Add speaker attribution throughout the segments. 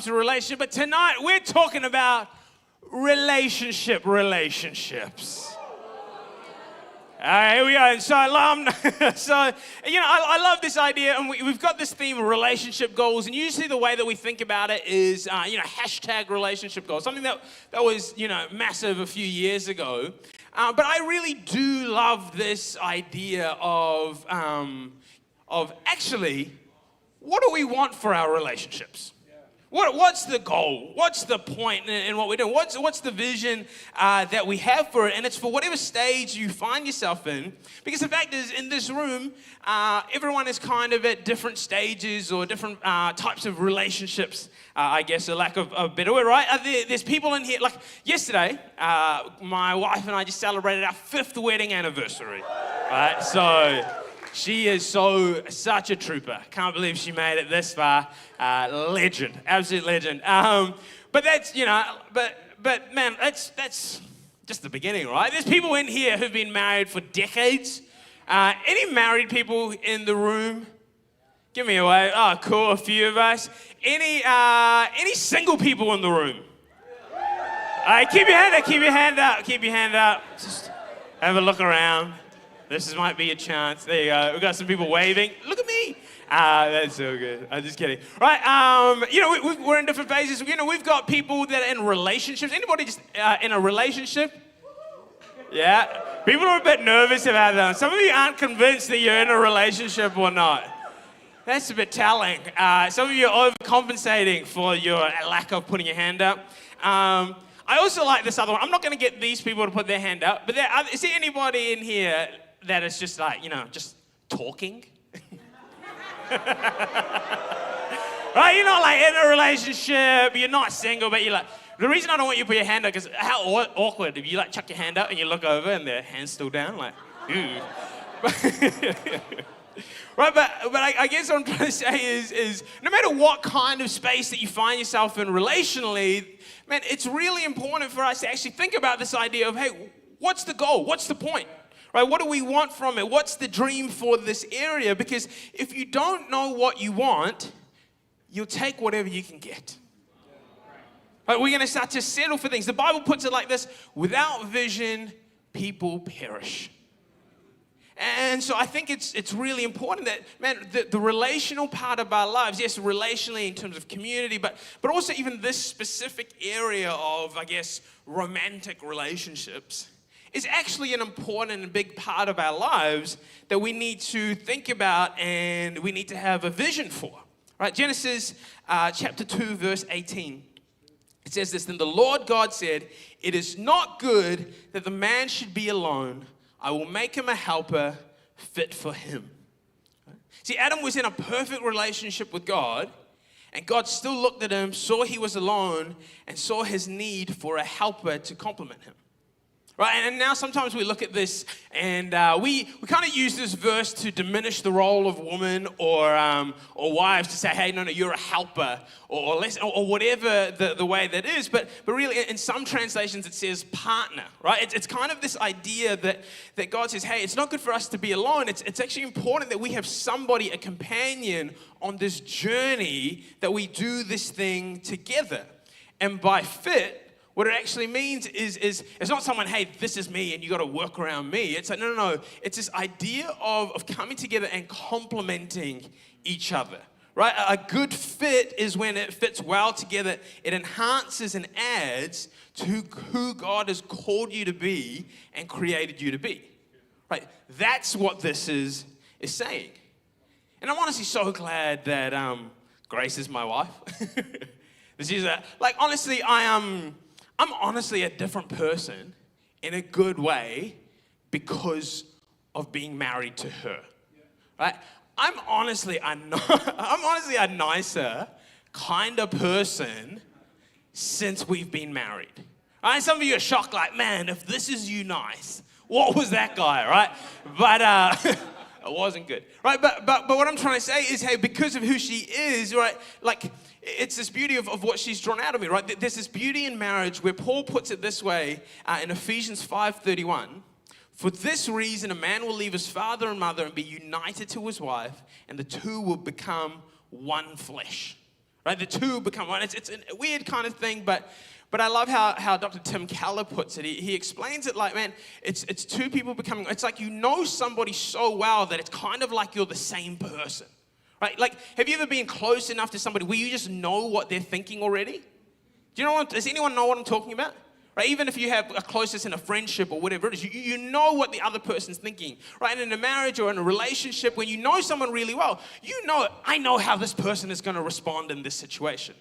Speaker 1: to relationship, but tonight we're talking about relationships. All right, here we go. So, I love this idea, and we've got this theme of relationship goals, and usually the way that we think about it is, hashtag relationship goals, something that was, massive a few years ago. But I really do love this idea of actually, what do we want for our relationships? What's the goal? What's the point in what we're doing? What's the vision that we have for it? And it's for whatever stage you find yourself in. Because the fact is, in this room, everyone is kind of at different stages or different types of relationships, I guess, a lack of a better word, right? There's people in here, like yesterday, my wife and I just celebrated our 5th wedding anniversary, right? So she is such a trooper. Can't believe she made it this far. Legend, absolute legend. But that's, but man, that's just the beginning, right? There's people in here who've been married for decades. Any married people in the room? Give me a wave. Oh, cool, a few of us. Any single people in the room? All right, keep your hand up. Just have a look around. This might be a chance. There you go. We've got some people waving. Look at me. That's so good. I'm just kidding. Right, we're in different phases. We've got people that are in relationships. Anybody just in a relationship? Yeah. People are a bit nervous about that. Some of you aren't convinced that you're in a relationship or not. That's a bit telling. Some of you are overcompensating for your lack of putting your hand up. I also like this other one. I'm not going to get these people to put their hand up, but is there anybody in here that is just like, just talking? Right, you're not like in a relationship, you're not single, but you're like, the reason I don't want you to put your hand up is how awkward if you like chuck your hand up and you look over and their hand's still down, like, ooh. Right, but I guess what I'm trying to say is no matter what kind of space that you find yourself in relationally, man, it's really important for us to actually think about this idea of, hey, what's the goal? What's the point? Right? What do we want from it? What's the dream for this area? Because if you don't know what you want, you'll take whatever you can get. Right? We're going to start to settle for things. The Bible puts it like this: without vision, people perish. And so I think it's really important that, man, the relational part of our lives, yes, relationally in terms of community, but also even this specific area of, I guess, romantic relationships is actually an important and big part of our lives that we need to think about and we need to have a vision for. Right? Genesis chapter 2, verse 18. It says this: "Then the Lord God said, 'It is not good that the man should be alone. I will make him a helper fit for him.'" See, Adam was in a perfect relationship with God, and God still looked at him, saw he was alone, and saw his need for a helper to complement him. Right, and now sometimes we look at this and we kind of use this verse to diminish the role of women or wives, to say, hey, no, you're a helper or whatever the way that is. But really, in some translations, it says partner, right? It's kind of this idea that God says, hey, it's not good for us to be alone. It's actually important that we have somebody, a companion on this journey, that we do this thing together. And by fit, what it actually means is it's not someone, hey, this is me and you got to work around me. It's like, no. It's this idea of coming together and complementing each other, right? A good fit is when it fits well together. It enhances and adds to who God has called you to be and created you to be, right? That's what this is saying. And I'm honestly so glad that Grace is my wife. Honestly, I'm honestly a different person in a good way because of being married to her, right? I'm honestly a nicer kind of person since we've been married. Right? Some of you are shocked, like, man, if this is you nice, what was that guy, right? But it wasn't good, right? But what I'm trying to say is, hey, because of who she is, right? Like, it's this beauty of what she's drawn out of me, right? There's this beauty in marriage where Paul puts it this way in Ephesians 5:31. "For this reason, a man will leave his father and mother and be united to his wife, and the two will become one flesh." right? The two become one. It's a weird kind of thing, but I love how Dr. Tim Keller puts it. He explains it like, man, it's two people becoming, it's like you know somebody so well that it's kind of like you're the same person, right? Like, have you ever been close enough to somebody where you just know what they're thinking already? Does anyone know what I'm talking about? Right? Even if you have a closeness in a friendship or whatever it is, you know what the other person's thinking, right? And in a marriage or in a relationship, when you know someone really well, I know how this person is going to respond in this situation.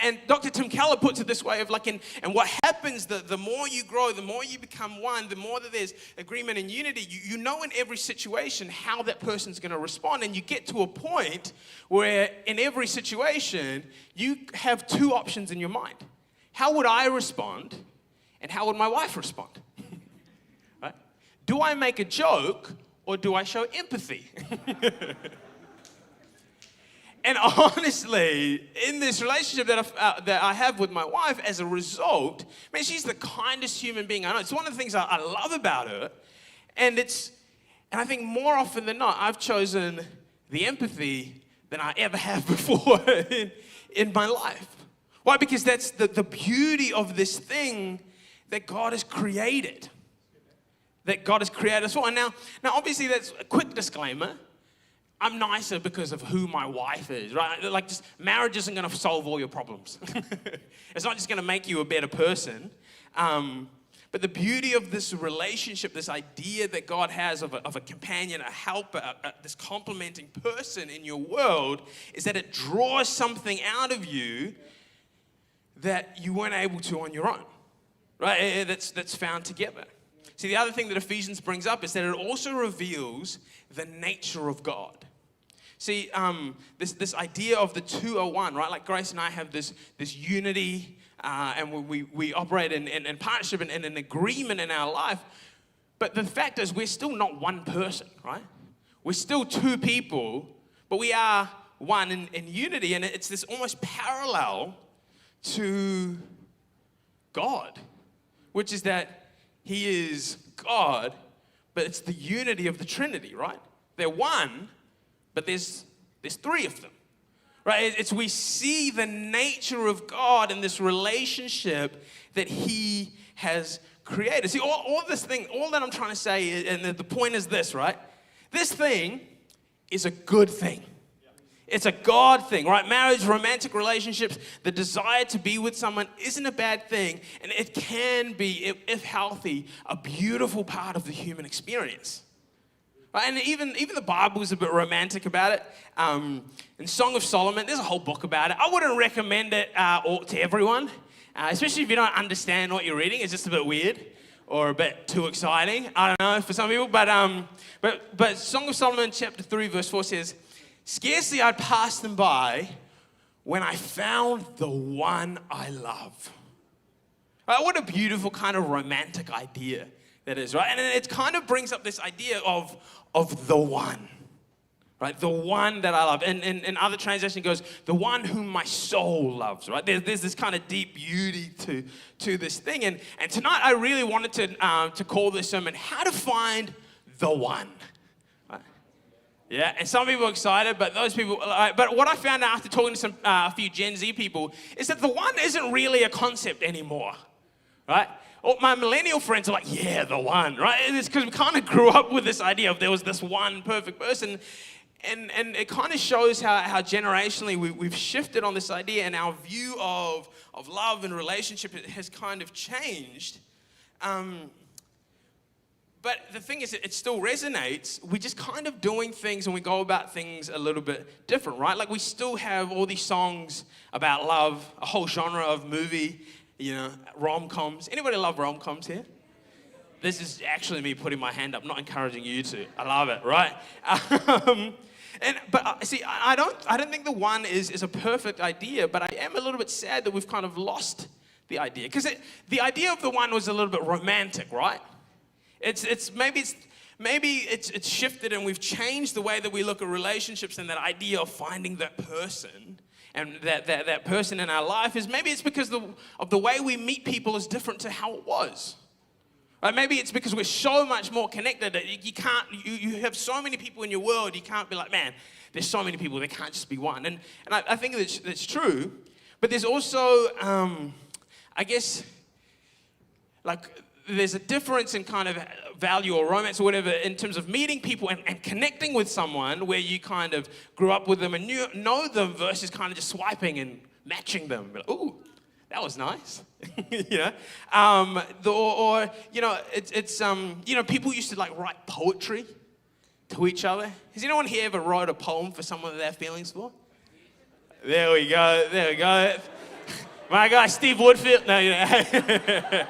Speaker 1: And Dr. Tim Keller puts it this way of like, and what happens, the more you grow, the more you become one, the more that there's agreement and unity, you know in every situation how that person's going to respond. And you get to a point where in every situation, you have two options in your mind. How would I respond? And how would my wife respond? Right? Do I make a joke or do I show empathy? And honestly, in this relationship that I have with my wife, as a result, man, she's the kindest human being I know. It's one of the things I love about her. And I think more often than not, I've chosen the empathy than I ever have before in my life. Why? Because that's the beauty of this thing that God has created. That God has created us for. And now obviously that's a quick disclaimer. I'm nicer because of who my wife is, right? Like, just marriage isn't going to solve all your problems. It's not just going to make you a better person. But the beauty of this relationship, this idea that God has of a companion, a helper, this complementing person in your world, is that it draws something out of you that you weren't able to on your own. Right, that's found together. See, the other thing that Ephesians brings up is that it also reveals the nature of God. See, this idea of the 201, right? Like Grace and I have this unity, and we operate in partnership and in agreement in our life. But the fact is, we're still not one person, right? We're still two people, but we are one in unity, and it's this almost parallel to God. Which is that he is God, but it's the unity of the Trinity, right? They're one, but there's three of them, right? We see the nature of God in this relationship that he has created. See, all that I'm trying to say, and the point is this, right? This thing is a good thing. It's a God thing, right? Marriage, romantic relationships, the desire to be with someone isn't a bad thing. And it can be, if healthy, a beautiful part of the human experience. Right? And even the Bible is a bit romantic about it. In Song of Solomon, there's a whole book about it. I wouldn't recommend it to everyone, especially if you don't understand what you're reading. It's just a bit weird or a bit too exciting. I don't know, for some people. But Song of Solomon chapter 3 verse 4 says, "Scarcely I'd pass them by when I found the one I love." Right, what a beautiful kind of romantic idea that is, right? And it kind of brings up this idea of the one, right? The one that I love. And in other translation it goes, the one whom my soul loves, right? There's this kind of deep beauty to this thing. And tonight I really wanted to call this sermon, How to Find the One. Yeah, and some people are excited, but those people, but what I found out after talking to a few Gen Z people is that the one isn't really a concept anymore, right? Or my millennial friends are like, yeah, the one, right? And it's because we kind of grew up with this idea of there was this one perfect person, and it kind of shows how generationally we've shifted on this idea, and our view of love and relationship has kind of changed. But the thing is, it still resonates. We're just kind of doing things and we go about things a little bit different, right? Like we still have all these songs about love, a whole genre of movie, rom-coms. Anybody love rom-coms here? This is actually me putting my hand up, not encouraging you to. I love it, right? But see, I don't think the one is a perfect idea, but I am a little bit sad that we've kind of lost the idea. Because the idea of the one was a little bit romantic, right? Maybe it's shifted and we've changed the way that we look at relationships, and that idea of finding that person and that person in our life is maybe it's because of the way we meet people is different to how it was. Right? Maybe it's because we're so much more connected that you have so many people in your world, you can't be like, man, there's so many people, there can't just be one. And I think that's true, but there's also, I guess, like, there's a difference in kind of value or romance or whatever in terms of meeting people and connecting with someone where you kind of grew up with them and you know them versus kind of just swiping and matching them. Like, ooh, that was nice. You know? Or you know, it's you know, people used to like write poetry to each other. Has anyone here ever wrote a poem for someone that they have feelings for? There we go. My guy, Steve Woodfield. No, you know.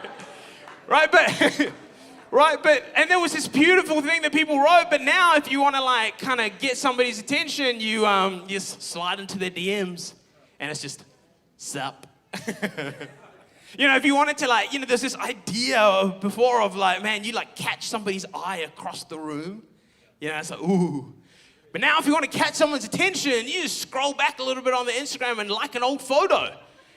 Speaker 1: Right, but, and there was this beautiful thing that people wrote, but now if you want to like kind of get somebody's attention, you just slide into their DMs, and it's just, sup. You know, if you wanted to like, you know, there's this idea before of like, man, you like catch somebody's eye across the room. You know, it's like, ooh. But now if you want to catch someone's attention, you just scroll back a little bit on the Instagram and like an old photo.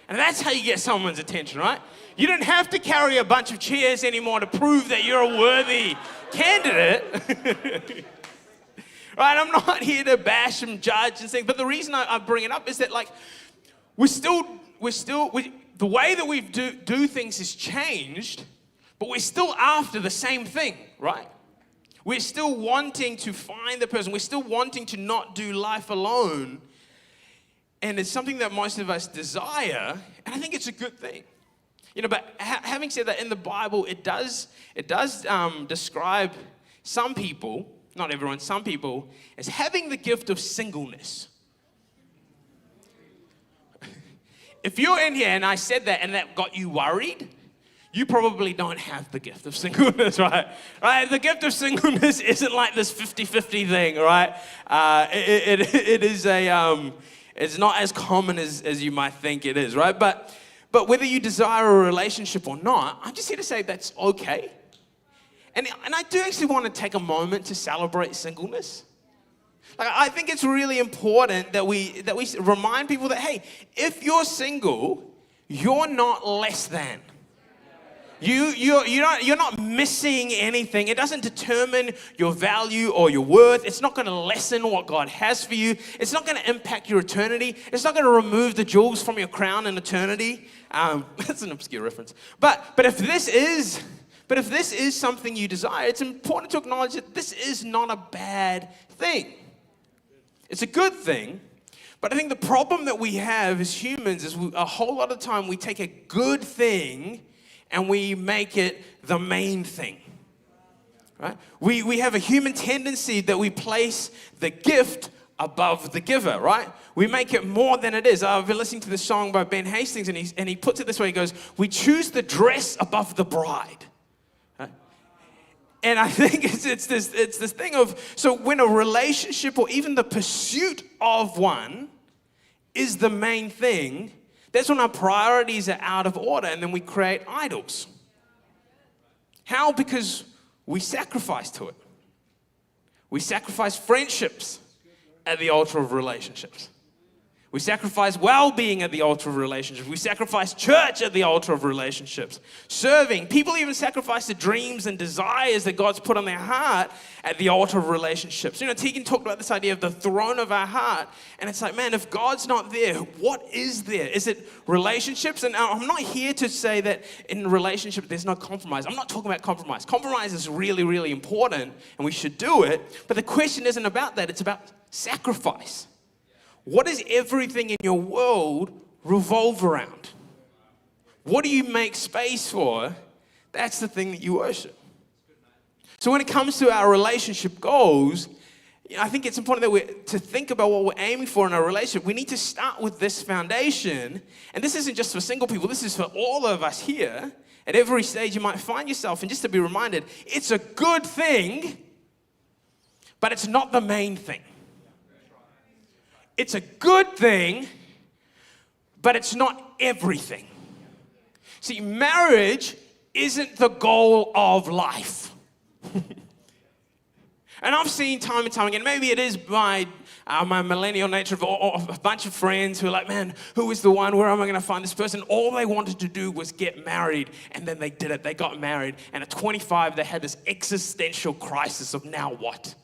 Speaker 1: And that's how you get someone's attention, right? You don't have to carry a bunch of chairs anymore to prove that you're a worthy candidate. Right? I'm not here to bash and judge and things, but the reason I bring it up is that like the way that we do things has changed, but we're still after the same thing, right? We're still wanting to find the person. We're still wanting to not do life alone. And it's something that most of us desire, and I think it's a good thing. You know, but having said that, in the Bible, it does describe some people, not everyone, some people, as having the gift of singleness. If you're in here and I said that and that got you worried, you probably don't have the gift of singleness, right? Right? The gift of singleness isn't like this 50-50 thing, right? It is a... It's not as common as you might think it is, right? But whether you desire a relationship or not, I'm just here to say that's okay. And I do actually want to take a moment to celebrate singleness. Like, I think it's really important that we remind people that, hey, if you're single, you're not less than. You're not missing anything. It doesn't determine your value or your worth. It's not going to lessen what God has for you. It's not going to impact your eternity. It's not going to remove the jewels from your crown in eternity. That's an obscure reference. But if this is something you desire, it's important to acknowledge that this is not a bad thing. It's a good thing. But I think the problem that we have as humans is a whole lot of time we take a good thing and we make it the main thing, right? We have a human tendency that we place the gift above the giver, right? We make it more than it is. I've been listening to this song by Ben Hastings, and he puts it this way. He goes, we choose the dress above the bride. Right? And I think it's this thing of, so when a relationship or even the pursuit of one is the main thing, that's when our priorities are out of order, and then we create idols. How? Because we sacrifice to it. We sacrifice friendships at the altar of relationships. We sacrifice well-being at the altar of relationships. We sacrifice church at the altar of relationships. Serving. People even sacrifice the dreams and desires that God's put on their heart at the altar of relationships. You know, Tegan talked about this idea of the throne of our heart. And it's like, man, if God's not there, what is there? Is it relationships? And I'm not here to say that in relationships there's no compromise. I'm not talking about compromise. Compromise is really, really important, and we should do it. But the question isn't about that. It's about sacrifice. What does everything in your world revolve around? What do you make space for? That's the thing that you worship. So when it comes to our relationship goals, you know, I think it's important that to think about what we're aiming for in our relationship. We need to start with this foundation. And this isn't just for single people. This is for all of us here. At every stage you might find yourself. And just to be reminded, it's a good thing, but it's not the main thing. It's a good thing, but it's not everything. See, marriage isn't the goal of life. And I've seen time and time again, maybe it is my millennial nature of a bunch of friends who are like, man, who is the one? Where am I going to find this person? All they wanted to do was get married, and then they did it. They got married, and at 25, they had this existential crisis of now what?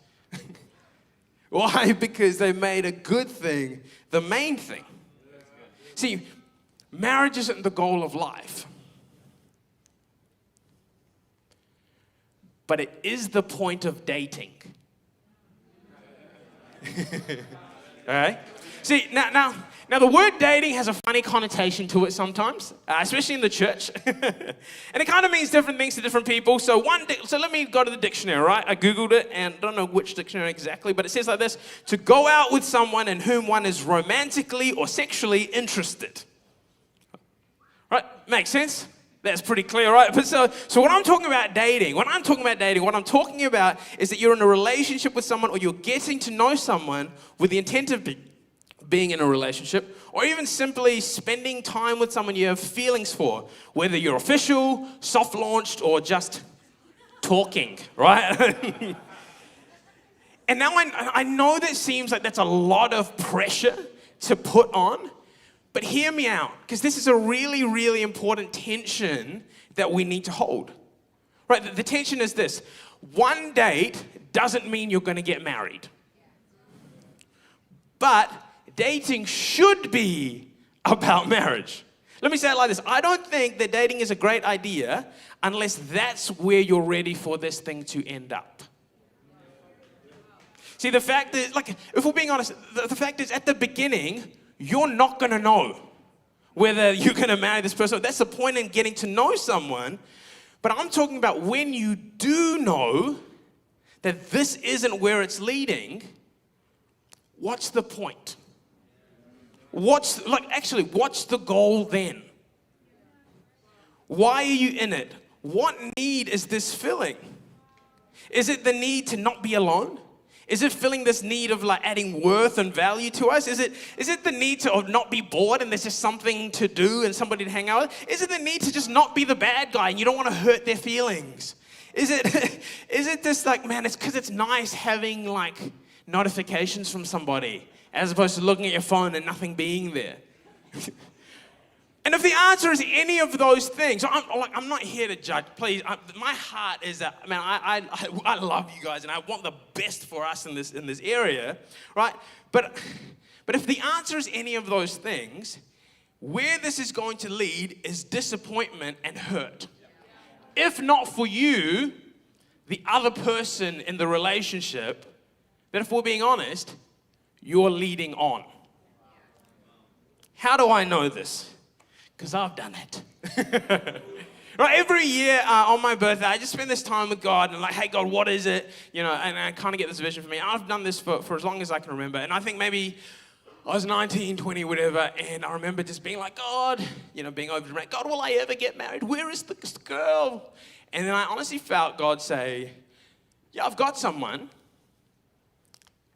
Speaker 1: Why? Because they made a good thing the main thing. See, marriage isn't the goal of life, but it is the point of dating. All right? See, now the word dating has a funny connotation to it sometimes, especially in the church. And it kind of means different things to different people. So let me go to the dictionary, right? I Googled it, and I don't know which dictionary exactly, but it says like this: to go out with someone in whom one is romantically or sexually interested. Right? Makes sense? That's pretty clear, right? But so when I'm talking about dating, what I'm talking about is that you're in a relationship with someone, or you're getting to know someone with the intent of being in a relationship, or even simply spending time with someone you have feelings for, whether you're official, soft-launched, or just talking, right? And now I know that seems like that's a lot of pressure to put on, but hear me out, because this is a really, really important tension that we need to hold. Right? The tension is this: one date doesn't mean you're going to get married. But dating should be about marriage. Let me say it like this: I don't think that dating is a great idea unless that's where you're ready for this thing to end up. See, the fact is, like, if we're being honest, the fact is, at the beginning, you're not going to know whether you're going to marry this person. That's the point in getting to know someone. But I'm talking about when you do know that this isn't where it's leading, what's the point? What's the goal then? Why are you in it? What need is this filling? Is it the need to not be alone? Is it filling this need of like adding worth and value to us? Is it the need to not be bored and there's just something to do and somebody to hang out with? Is it the need to just not be the bad guy and you don't want to hurt their feelings? Is it just like, man, it's because it's nice having like notifications from somebody as opposed to looking at your phone and nothing being there? And if the answer is any of those things, I'm not here to judge, please. My heart is that, man, I love you guys and I want the best for us in this area, right? But if the answer is any of those things, where this is going to lead is disappointment and hurt. If not for you, the other person in the relationship, then if we're being honest, you're leading on. How do I know this? Because I've done it. Right, every year on my birthday, I just spend this time with God and like, hey God, what is it? You know, and I kind of get this vision for me. I've done this for as long as I can remember. And I think maybe I was 19, 20, whatever, and I remember just being like, God, you know, being overdramatic. God, will I ever get married? Where is this girl? And then I honestly felt God say, yeah, I've got someone.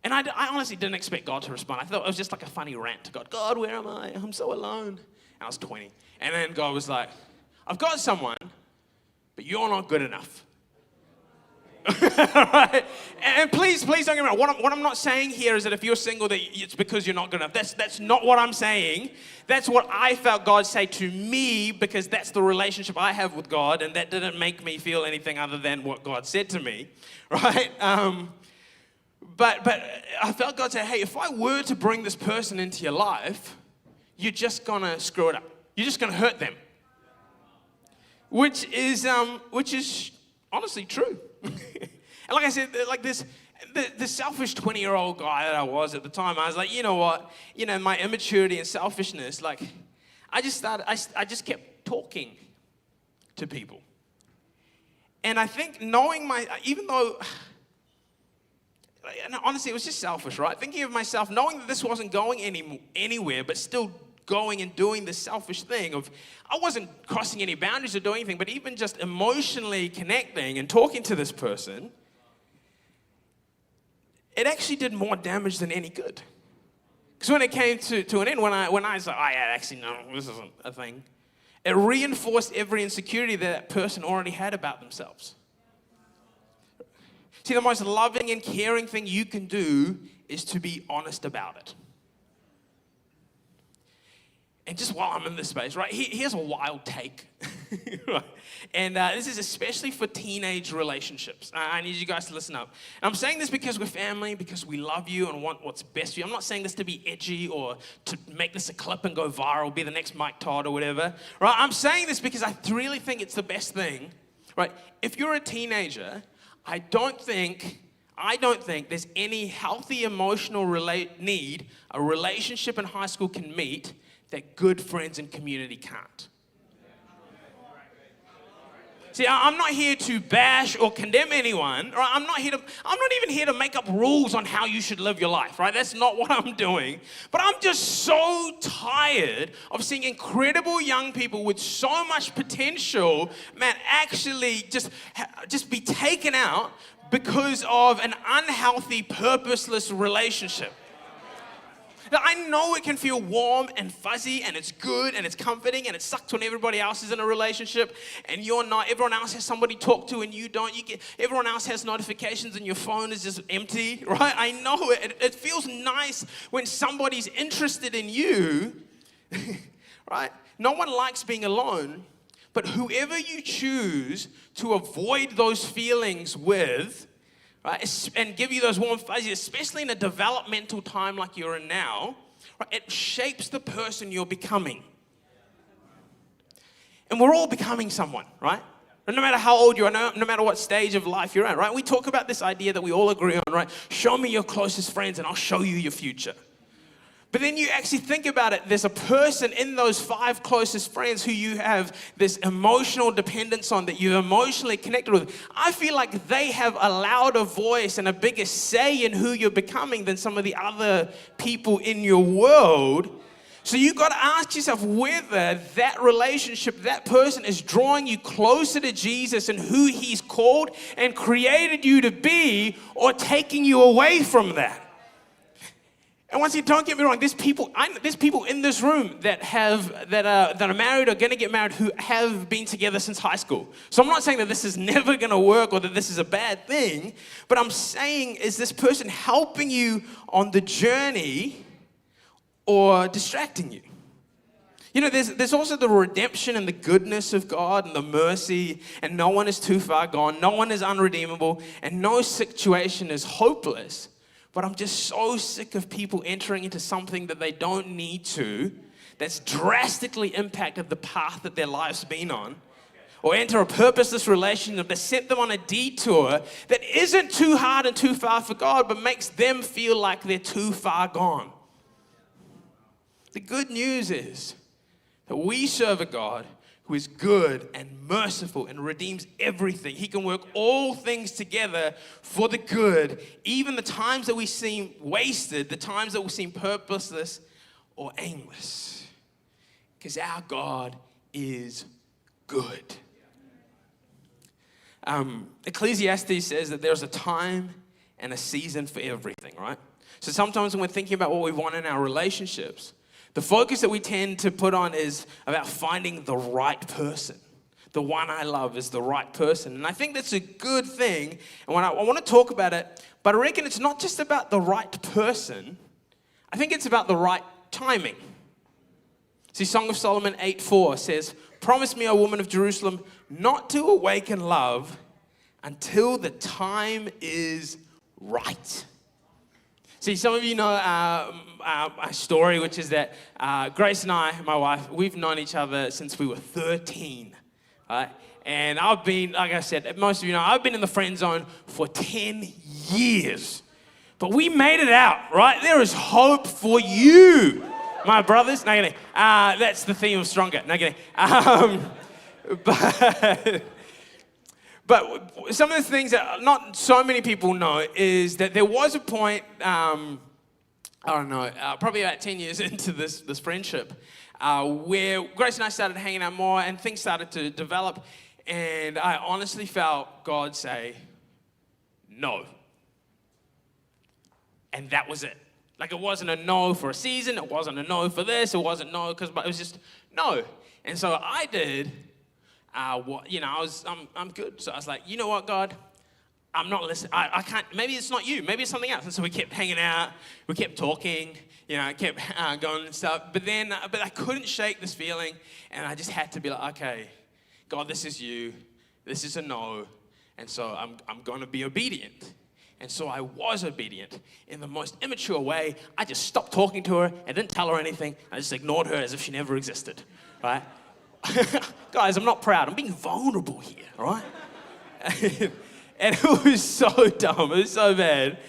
Speaker 1: And I honestly didn't expect God to respond. I thought it was just like a funny rant to God. God, where am I? I'm so alone. And I was 20. And then God was like, I've got someone, but you're not good enough. Right? And please don't get me wrong. What I'm not saying here is that if you're single, that it's because you're not good enough. That's not what I'm saying. That's what I felt God say to me, because that's the relationship I have with God, and that didn't make me feel anything other than what God said to me, right? But I felt God say, hey, if I were to bring this person into your life, you're just gonna screw it up. You're just gonna hurt them. Which is honestly true. And like I said, like this, the selfish 20-year-old guy that I was at the time, I was like, you know what? You know, my immaturity and selfishness, like, I just kept talking to people. And I think even though, and honestly, it was just selfish, right? Thinking of myself, knowing that this wasn't going anywhere, but still going and doing this selfish thing of, I wasn't crossing any boundaries or doing anything, but even just emotionally connecting and talking to this person, it actually did more damage than any good. Because when it came to an end, when I was like, oh yeah, actually no, this isn't a thing, it reinforced every insecurity that person already had about themselves. See, the most loving and caring thing you can do is to be honest about it. And just while I'm in this space, right, here's a wild take. Right. And this is especially for teenage relationships. I need you guys to listen up. And I'm saying this because we're family, because we love you and want what's best for you. I'm not saying this to be edgy or to make this a clip and go viral, be the next Mike Todd or whatever. Right? I'm saying this because I really think it's the best thing. Right? If you're a teenager, I don't think there's any healthy emotional need a relationship in high school can meet that good friends and community can't. See, I'm not here to bash or condemn anyone. Right? I'm not even here to make up rules on how you should live your life, right? That's not what I'm doing. But I'm just so tired of seeing incredible young people with so much potential, man, actually just be taken out because of an unhealthy, purposeless relationship. Now, I know it can feel warm and fuzzy and it's good and it's comforting and it sucks when everybody else is in a relationship and you're not. Everyone else has somebody to talk to and you don't. Everyone else has notifications and your phone is just empty, right? I know it. It feels nice when somebody's interested in you, right? No one likes being alone, but whoever you choose to avoid those feelings with, right, and give you those warm fuzzies, especially in a developmental time like you're in now, right, it shapes the person you're becoming. And we're all becoming someone, right? No matter how old you are, no matter what stage of life you're at, right? We talk about this idea that we all agree on, right? Show me your closest friends and I'll show you your future. But then you actually think about it, there's a person in those 5 closest friends who you have this emotional dependence on, that you're emotionally connected with. I feel like they have a louder voice and a bigger say in who you're becoming than some of the other people in your world. So you've got to ask yourself whether that relationship, that person is drawing you closer to Jesus and who he's called and created you to be, or taking you away from that. And once again, don't get me wrong, there's people in this room that are married or going to get married who have been together since high school. So I'm not saying that this is never going to work or that this is a bad thing, but I'm saying, is this person helping you on the journey or distracting you? You know, there's also the redemption and the goodness of God and the mercy, and no one is too far gone, no one is unredeemable, and no situation is hopeless. But I'm just so sick of people entering into something that they don't need to, that's drastically impacted the path that their life's been on, or enter a purposeless relationship that sent them on a detour that isn't too hard and too far for God, but makes them feel like they're too far gone. The good news is that we serve a God who is good and merciful and redeems everything. He can work all things together for the good, even the times that we seem wasted, the times that we seem purposeless or aimless. Because our God is good. Ecclesiastes says that there's a time and a season for everything, right? So sometimes when we're thinking about what we want in our relationships, the focus that we tend to put on is about finding the right person. The one I love is the right person. And I think that's a good thing. And I want to talk about it, but I reckon it's not just about the right person. I think it's about the right timing. See, Song of Solomon 8:4 says, "Promise me, O woman of Jerusalem, not to awaken love until the time is right." See, some of you know our story, which is that Grace and I, my wife, we've known each other since we were 13, right? And I've been, like I said, most of you know, I've been in the friend zone for 10 years. But we made it out, right? There is hope for you, my brothers. No, kidding. That's the theme of Stronger. No, kidding. But some of the things that not so many people know is that there was a point, probably about 10 years into this friendship, where Grace and I started hanging out more and things started to develop. And I honestly felt God say, no. And that was it. Like, it wasn't a no for a season. It wasn't a no for this. It wasn't no because, but it was just no. And so I did. I'm good. So I was like, you know what, God? I'm not listening. I can't. Maybe it's not you. Maybe it's something else. And so we kept hanging out. We kept talking. Kept going and stuff. But I couldn't shake this feeling, and I just had to be like, okay, God, this is you. This is a no. And so I'm going to be obedient. And so I was obedient in the most immature way. I just stopped talking to her and didn't tell her anything. I just ignored her as if she never existed, right? Guys, I'm not proud. I'm being vulnerable here, all right? And it was so dumb. It was so bad.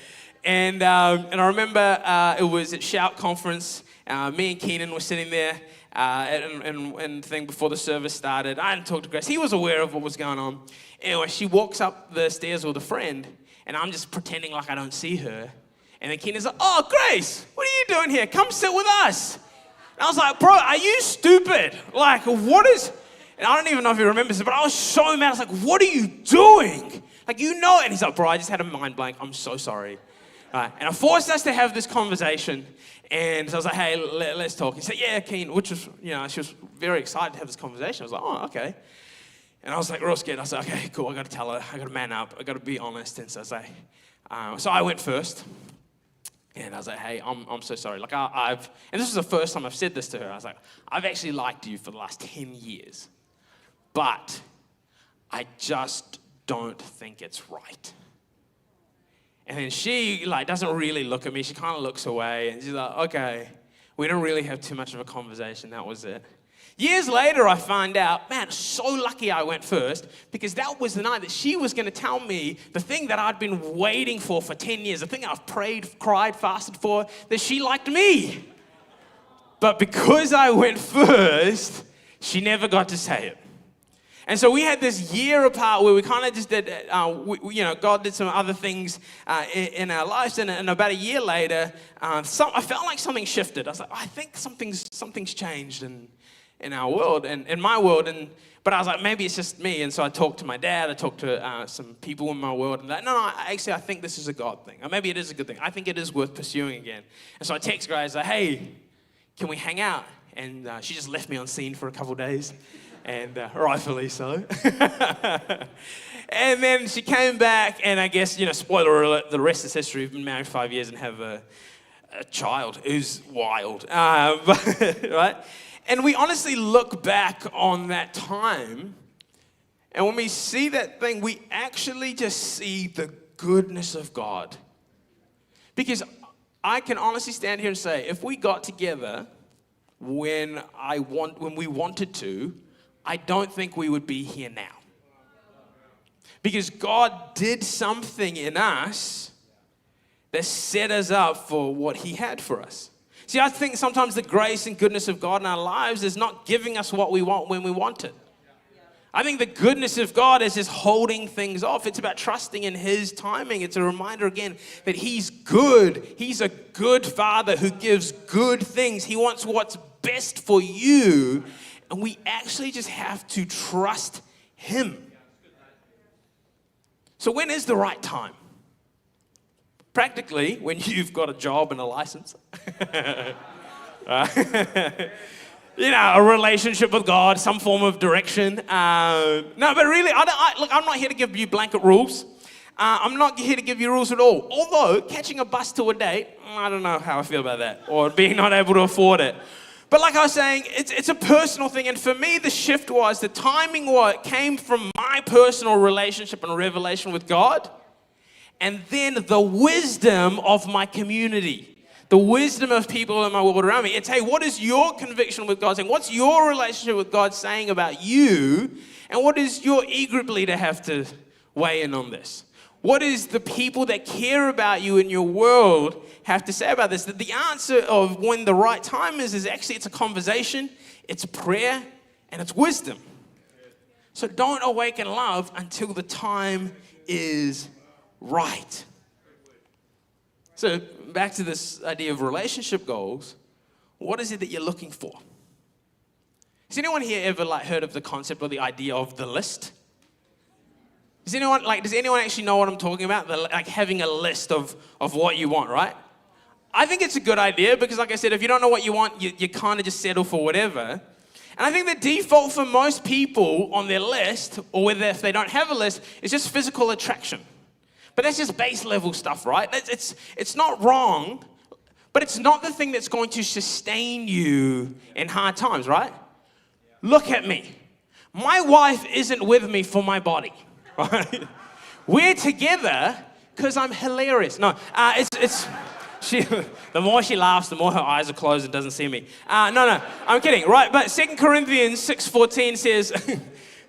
Speaker 1: And I remember it was at Shout Conference. Me and Keenan were sitting there and the thing before the service started. I hadn't talked to Grace. He was aware of what was going on. Anyway, she walks up the stairs with a friend, and I'm just pretending like I don't see her. And then Keenan's like, "Oh, Grace, what are you doing here? Come sit with us." And I was like, "Bro, are you stupid? Like, what is..." And I don't even know if he remembers it, but I was so mad. I was like, "What are you doing? Like, you know it." And he's like, "Bro, I just had a mind blank. I'm so sorry." Right. And I forced us to have this conversation. And so I was like, "Hey, let's talk." He said, "Yeah, Keen," which was, she was very excited to have this conversation. I was like, "Oh, okay." And I was like real scared. I was like, "Okay, cool. I got to tell her. I got to man up. I got to be honest." And so I was like, so I went first. And I was like, "Hey, I'm so sorry. Like and this is the first time I've said this to her. I was like, I've actually liked you for the last 10 years. But I just don't think it's right." And then she doesn't really look at me. She kind of looks away and she's like, "Okay." We don't really have too much of a conversation. That was it. Years later, I find out, man, so lucky I went first, because that was the night that she was going to tell me the thing that I'd been waiting for 10 years, the thing I've prayed, cried, fasted for, that she liked me. But because I went first, she never got to say it. And so we had this year apart where we kind of just did, God did some other things in our lives. And about a year later, I felt like something shifted. I was like, I think something's changed in our world, and in my world. But I was like, maybe it's just me. And so I talked to my dad. I talked to some people in my world. And I think this is a God thing. Or maybe it is a good thing. I think it is worth pursuing again. And so I text Grace, like, "Hey, can we hang out?" And she just left me on scene for a couple of days. And rightfully so. And then she came back, and I guess, spoiler alert, the rest is history. We've been married 5 years and have a child who's wild, right? And we honestly look back on that time, and when we see that thing, we actually just see the goodness of God. Because I can honestly stand here and say, if we got together when we wanted to, I don't think we would be here now. Because God did something in us that set us up for what He had for us. See, I think sometimes the grace and goodness of God in our lives is not giving us what we want when we want it. I think the goodness of God is just holding things off. It's about trusting in His timing. It's a reminder again that He's good. He's a good Father who gives good things. He wants what's best for you. And we actually just have to trust Him. So when is the right time? Practically, when you've got a job and a license. A relationship with God, some form of direction. No, but really, I'm not here to give you blanket rules. I'm not here to give you rules at all. Although, catching a bus to a date, I don't know how I feel about that. Or being not able to afford it. But like I was saying, it's a personal thing. And for me, the shift was, the timing came from my personal relationship and revelation with God. And then the wisdom of my community. The wisdom of people in my world around me. It's, hey, what is your conviction with God saying? What's your relationship with God saying about you? And what is your e-group leader have to weigh in on this? What is the people that care about you in your world have to say about this? That the answer of when the right time is actually, it's a conversation, it's prayer, and it's wisdom. So don't awaken love until the time is right. So back to this idea of relationship goals. What is it that you're looking for? Has anyone here ever heard of the concept or the idea of the list? Does anyone actually know what I'm talking about? Having a list of what you want, right? I think it's a good idea because, like I said, if you don't know what you want, you kind of just settle for whatever. And I think the default for most people on their list, or whether if they don't have a list, is just physical attraction. But that's just base level stuff, right? It's not wrong, but it's not the thing that's going to sustain you in hard times, right? Look at me. my wife isn't with me for my body, right? We're together because I'm hilarious. No, she, the more she laughs, the more her eyes are closed and doesn't see me. No, I'm kidding, right? But 2 Corinthians 6:14 says,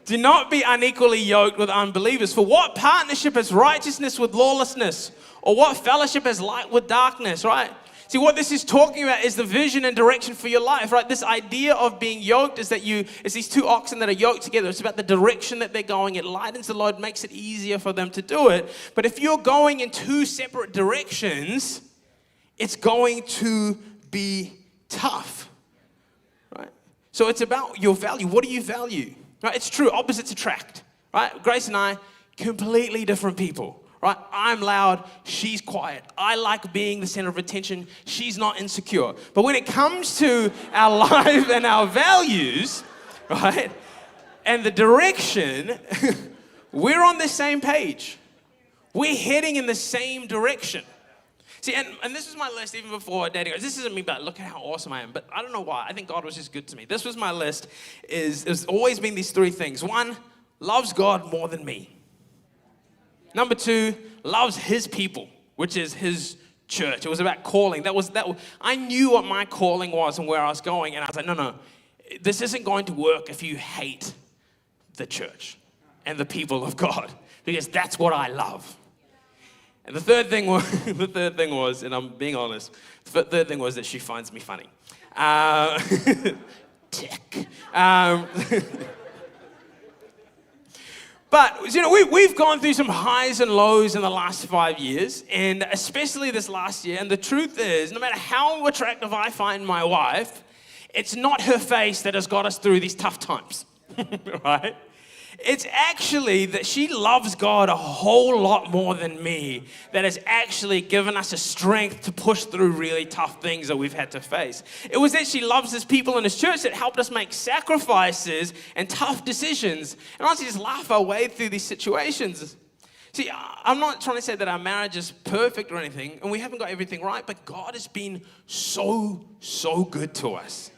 Speaker 1: do not be unequally yoked with unbelievers. For what partnership has righteousness with lawlessness? Or what fellowship has light with darkness, right? See, what this is talking about is the vision and direction for your life, right? This idea of being yoked is that it's these two oxen that are yoked together. It's about the direction that they're going. It lightens the load, makes it easier for them to do it. But if you're going in two separate directions, it's going to be tough, right? So it's about your value. What do you value? Right? It's true, opposites attract, right? Grace and I, completely different people. Right? I'm loud, she's quiet. I like being the center of attention, she's not insecure. But when it comes to our life and our values, right, and the direction, we're on the same page. We're heading in the same direction. See, and this was my list even before dating. This isn't me, but look at how awesome I am. But I don't know why. I think God was just good to me. This was my list. There's always been these three things. One, loves God more than me. Number two, loves his people, which is his church. It was about calling. I knew what my calling was and where I was going, and I was like, no, this isn't going to work if you hate the church and the people of God, because that's what I love. And the third thing was, and I'm being honest, the third thing was that she finds me funny. Tick. But, we've gone through some highs and lows in the last 5 years, and especially this last year. And the truth is, no matter how attractive I find my wife, it's not her face that has got us through these tough times, right? It's actually that she loves God a whole lot more than me that has actually given us a strength to push through really tough things that we've had to face. It was that she loves his people in his church that helped us make sacrifices and tough decisions and honestly just laugh our way through these situations. See, I'm not trying to say that our marriage is perfect or anything, and we haven't got everything right, but God has been so good to us.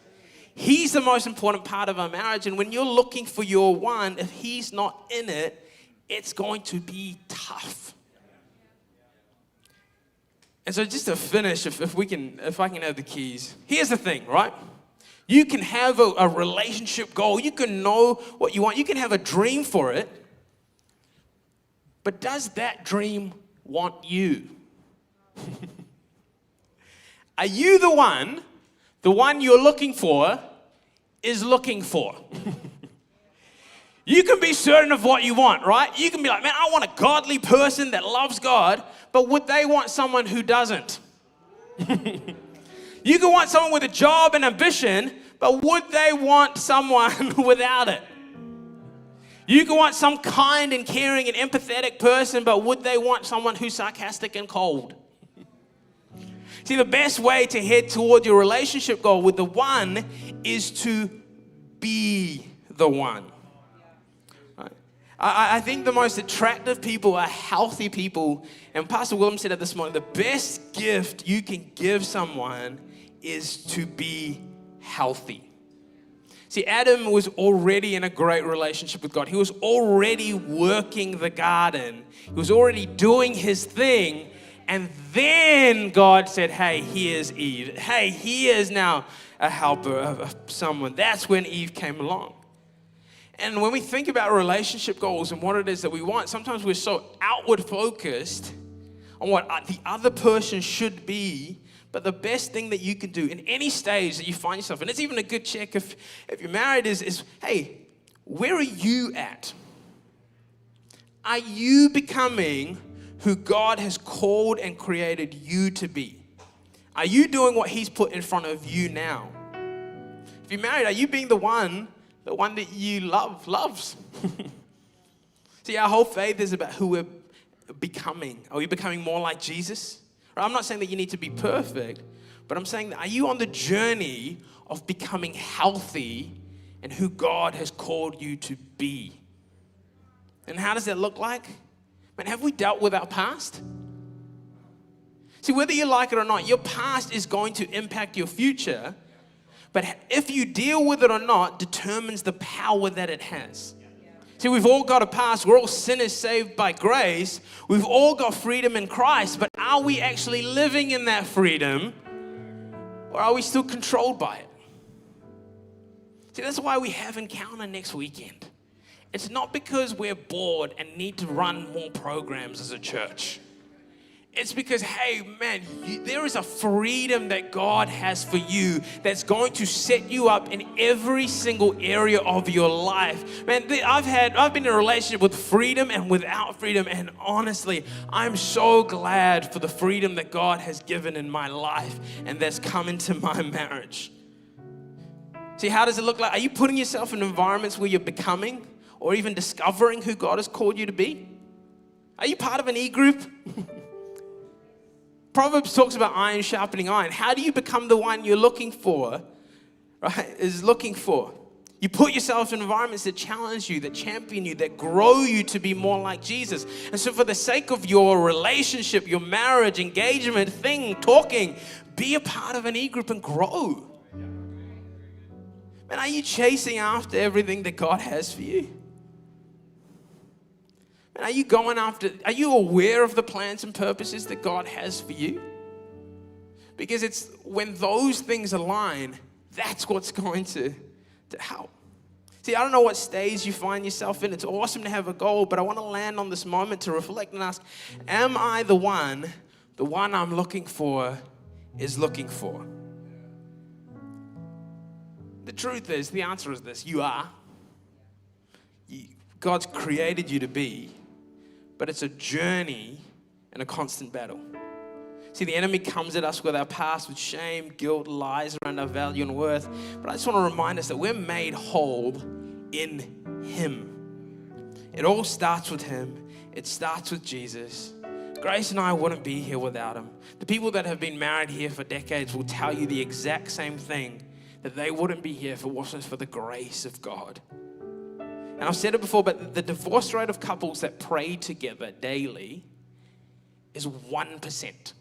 Speaker 1: He's the most important part of our marriage, and when you're looking for your one, if he's not in it, it's going to be tough. And so just to finish, if I can have the keys, here's the thing, right? You can have a relationship goal, you can know what you want, you can have a dream for it, but does that dream want you? Are you the one you're looking for is looking for? You can be certain of what you want, right? You can be like, man, I want a godly person that loves God, but would they want someone who doesn't? You can want someone with a job and ambition, but would they want someone without it? You can want some kind and caring and empathetic person, but would they want someone who's sarcastic and cold? See, the best way to head toward your relationship goal with the one is to be the one. Right? I think the most attractive people are healthy people. And Pastor Willem said it this morning, the best gift you can give someone is to be healthy. See, Adam was already in a great relationship with God. He was already working the garden. He was already doing his thing. And then God said, hey, here's Eve. Hey, he is now a helper of someone. That's when Eve came along. And when we think about relationship goals and what it is that we want, sometimes we're so outward focused on what the other person should be. But the best thing that you can do in any stage that you find yourself, and it's even a good check if you're married, is, hey, where are you at? Are you becoming who God has called and created you to be? Are you doing what he's put in front of you now? If you're married, are you being the one that you loves? See, our whole faith is about who we're becoming. Are we becoming more like Jesus? I'm not saying that you need to be perfect, but I'm saying that are you on the journey of becoming healthy and who God has called you to be? And how does that look like? Man, have we dealt with our past? See, whether you like it or not, your past is going to impact your future. But if you deal with it or not determines the power that it has. See, we've all got a past. We're all sinners saved by grace. We've all got freedom in Christ. But are we actually living in that freedom? Or are we still controlled by it? See, that's why we have Encounter next weekend. It's not because we're bored and need to run more programs as a church. It's because, hey, man, there is a freedom that God has for you that's going to set you up in every single area of your life. Man, I've been in a relationship with freedom and without freedom, and honestly, I'm so glad for the freedom that God has given in my life and that's come into my marriage. See, how does it look like? Are you putting yourself in environments where you're becoming or even discovering who God has called you to be? Are you part of an e-group? Proverbs talks about iron sharpening iron. How do you become the one you're looking for, right? Is looking for. You put yourself in environments that challenge you, that champion you, that grow you to be more like Jesus. And so for the sake of your relationship, your marriage, engagement, talking, be a part of an e-group and grow. Man, are you chasing after everything that God has for you? Man, are you aware of the plans and purposes that God has for you? Because it's when those things align, that's what's going to help. See, I don't know what stage you find yourself in. It's awesome to have a goal, but I want to land on this moment to reflect and ask, am I the one I'm looking for is looking for? The truth is, the answer is this: you are. God's created you to be, but it's a journey and a constant battle. See, the enemy comes at us with our past, with shame, guilt, lies around our value and worth. But I just want to remind us that we're made whole in Him. It all starts with Him. It starts with Jesus. Grace and I wouldn't be here without Him. The people that have been married here for decades will tell you the exact same thing, that they wouldn't be here if it wasn't for the grace of God. And I've said it before, but the divorce rate of couples that pray together daily is 1%.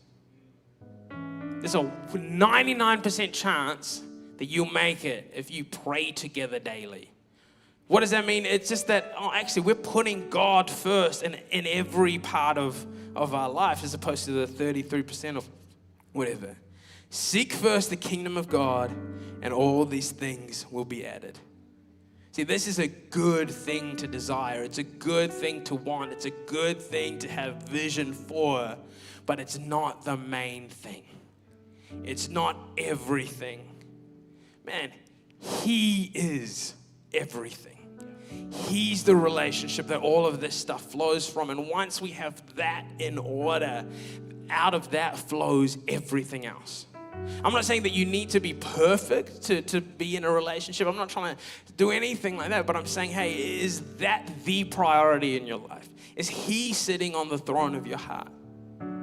Speaker 1: There's a 99% chance that you'll make it if you pray together daily. What does that mean? It's just that, actually, we're putting God first in every part of our life, as opposed to the 33% of whatever. Seek first the kingdom of God, and all these things will be added. See, this is a good thing to desire. It's a good thing to want. It's a good thing to have vision for, but it's not the main thing. It's not everything. Man, He is everything. He's the relationship that all of this stuff flows from. And once we have that in order, out of that flows everything else. I'm not saying that you need to be perfect to be in a relationship. I'm not trying to do anything like that, but I'm saying, hey, is that the priority in your life? Is He sitting on the throne of your heart?